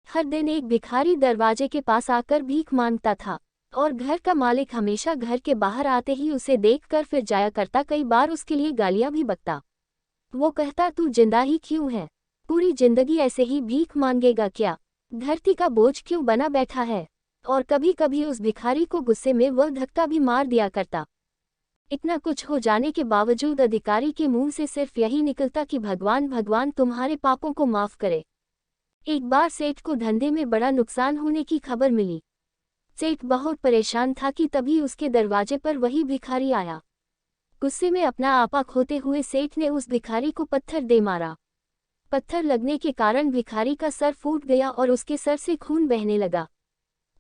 हर दिन एक भिखारी दरवाजे के पास आकर भीख मांगता था और घर का मालिक हमेशा घर के बाहर आते ही उसे देखकर फिर जाया करता। कई बार उसके लिए गालियां भी बकता। वो कहता, तू जिंदा ही क्यों है? पूरी जिंदगी ऐसे ही भीख मांगेगा क्या? धरती का बोझ क्यों बना बैठा है? और कभी कभी उस भिखारी को गुस्से में वह धक्का भी मार दिया करता। इतना कुछ हो जाने के बावजूद अधिकारी के मुंह से सिर्फ यही निकलता कि भगवान भगवान तुम्हारे पापों को माफ करे। एक बार सेठ को धंधे में बड़ा नुकसान होने की खबर मिली। सेठ बहुत परेशान था कि तभी उसके दरवाजे पर वही भिखारी आया। गुस्से में अपना आपा खोते हुए सेठ ने उस भिखारी को पत्थर दे मारा। पत्थर लगने के कारण भिखारी का सर फूट गया और उसके सर से खून बहने लगा।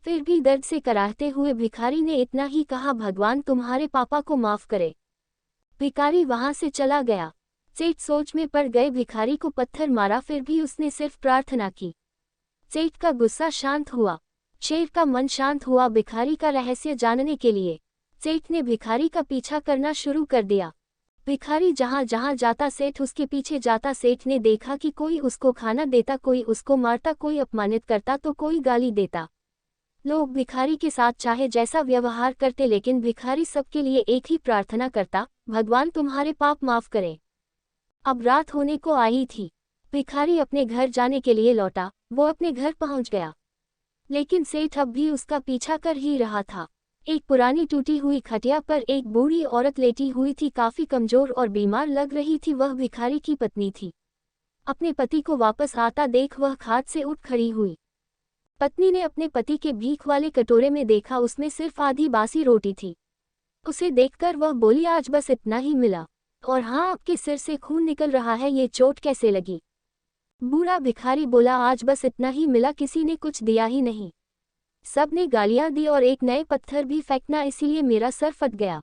फिर भी दर्द से कराहते हुए भिखारी ने इतना ही कहा, भगवान तुम्हारे पापा को माफ करे। भिखारी वहां से चला गया। सेठ सोच में पड़ गए, भिखारी को पत्थर मारा फिर भी उसने सिर्फ प्रार्थना की। सेठ का गुस्सा शांत हुआ, शेर का मन शांत हुआ। भिखारी का रहस्य जानने के लिए सेठ ने भिखारी का पीछा करना शुरू कर दिया। भिखारी जहां जहां जाता सेठ उसके पीछे जाता। सेठ ने देखा कि कोई उसको खाना देता, कोई उसको मारता, कोई अपमानित करता तो कोई गाली देता। लोग भिखारी के साथ चाहे जैसा व्यवहार करते, लेकिन भिखारी सबके लिए एक ही प्रार्थना करता, भगवान तुम्हारे पाप माफ करें। अब रात होने को आई थी। भिखारी अपने घर जाने के लिए लौटा। वो अपने घर पहुंच गया, लेकिन सेठ अब भी उसका पीछा कर ही रहा था। एक पुरानी टूटी हुई खटिया पर एक बूढ़ी औरत लेटी हुई थी, काफी कमजोर और बीमार लग रही थी। वह भिखारी की पत्नी थी। अपने पति को वापस आता देख वह खाट से उठ खड़ी हुई। पत्नी ने अपने पति के भीख वाले कटोरे में देखा, उसमें सिर्फ आधी बासी रोटी थी। उसे देखकर वह बोली, आज बस इतना ही मिला, और हाँ, आपके सिर से खून निकल रहा है, ये चोट कैसे लगी? बूढ़ा भिखारी बोला, आज बस इतना ही मिला, किसी ने कुछ दिया ही नहीं। सब ने गालियां दी और एक नए पत्थर भी फेंकना, इसीलिए मेरा सर फट गया।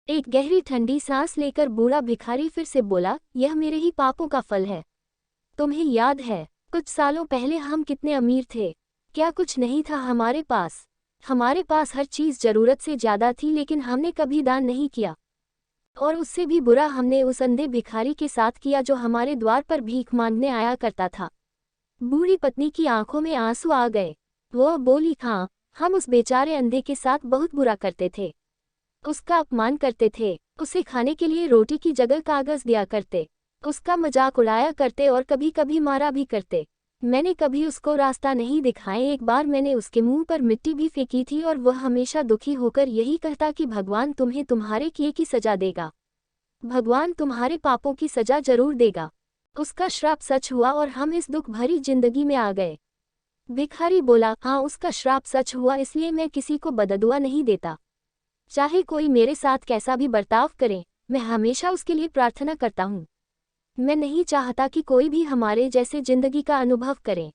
एक गहरी ठंडी सांस लेकर बूढ़ा भिखारी फिर से बोला, यह मेरे ही पापों का फल है। तुम्हें याद है कुछ सालों पहले हम कितने अमीर थे? क्या कुछ नहीं था हमारे पास? हमारे पास हर चीज जरूरत से ज्यादा थी, लेकिन हमने कभी दान नहीं किया। और उससे भी बुरा हमने उस अंधे भिखारी के साथ किया जो हमारे द्वार पर भीख मांगने आया करता था। बूढ़ी पत्नी की आंखों में आंसू आ गए। वह बोली, हाँ, हम उस बेचारे अंधे के साथ बहुत बुरा करते थे। उसका अपमान करते थे, उसे खाने के लिए रोटी की जगह कागज दिया करते, उसका मजाक उड़ाया करते और कभी कभी मारा भी करते। मैंने कभी उसको रास्ता नहीं दिखाया। एक बार मैंने उसके मुंह पर मिट्टी भी फेंकी थी और वह हमेशा दुखी होकर यही कहता कि भगवान तुम्हें तुम्हारे किए की सजा देगा, भगवान तुम्हारे पापों की सजा जरूर देगा। उसका श्राप सच हुआ और हम इस दुख भरी जिंदगी में आ गए। भिखारी बोला, हाँ, उसका श्राप सच हुआ, इसलिए मैं किसी को बददुआ नहीं देता। चाहे कोई मेरे साथ कैसा भी बर्ताव करे, मैं हमेशा उसके लिए प्रार्थना करता हूँ। मैं नहीं चाहता कि कोई भी हमारे जैसे जिंदगी का अनुभव करे,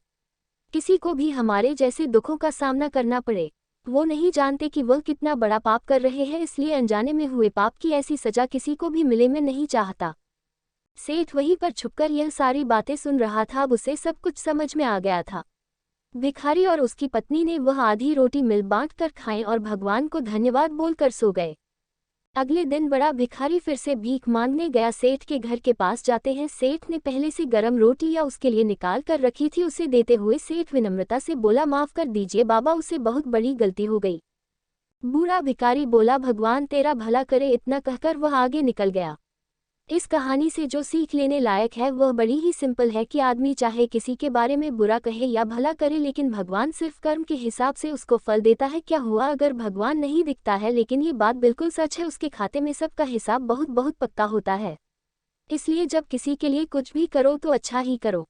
किसी को भी हमारे जैसे दुखों का सामना करना पड़े। वो नहीं जानते कि वह कितना बड़ा पाप कर रहे हैं, इसलिए अनजाने में हुए पाप की ऐसी सजा किसी को भी मिले, मैं नहीं चाहता। सेठ वहीं पर छुपकर यह सारी बातें सुन रहा था। अब उसे सब कुछ समझ में आ गया था। भिखारी और उसकी पत्नी ने वह आधी रोटी मिल बांट कर खाएं और भगवान को धन्यवाद बोलकर सो गए। अगले दिन बड़ा भिखारी फिर से भीख मांगने गया। सेठ के घर के पास जाते हैं। सेठ ने पहले से गरम रोटी या उसके लिए निकाल कर रखी थी। उसे देते हुए सेठ विनम्रता से बोला, माफ कर दीजिए बाबा, उसे बहुत बड़ी गलती हो गई। बूढ़ा भिखारी बोला, भगवान तेरा भला करे। इतना कहकर वह आगे निकल गया। इस कहानी से जो सीख लेने लायक है वह बड़ी ही सिंपल है कि आदमी चाहे किसी के बारे में बुरा कहे या भला करे, लेकिन भगवान सिर्फ कर्म के हिसाब से उसको फल देता है। क्या हुआ अगर भगवान नहीं दिखता है, लेकिन ये बात बिल्कुल सच है, उसके खाते में सबका हिसाब बहुत बहुत पक्का होता है। इसलिए जब किसी के लिए कुछ भी करो तो अच्छा ही करो।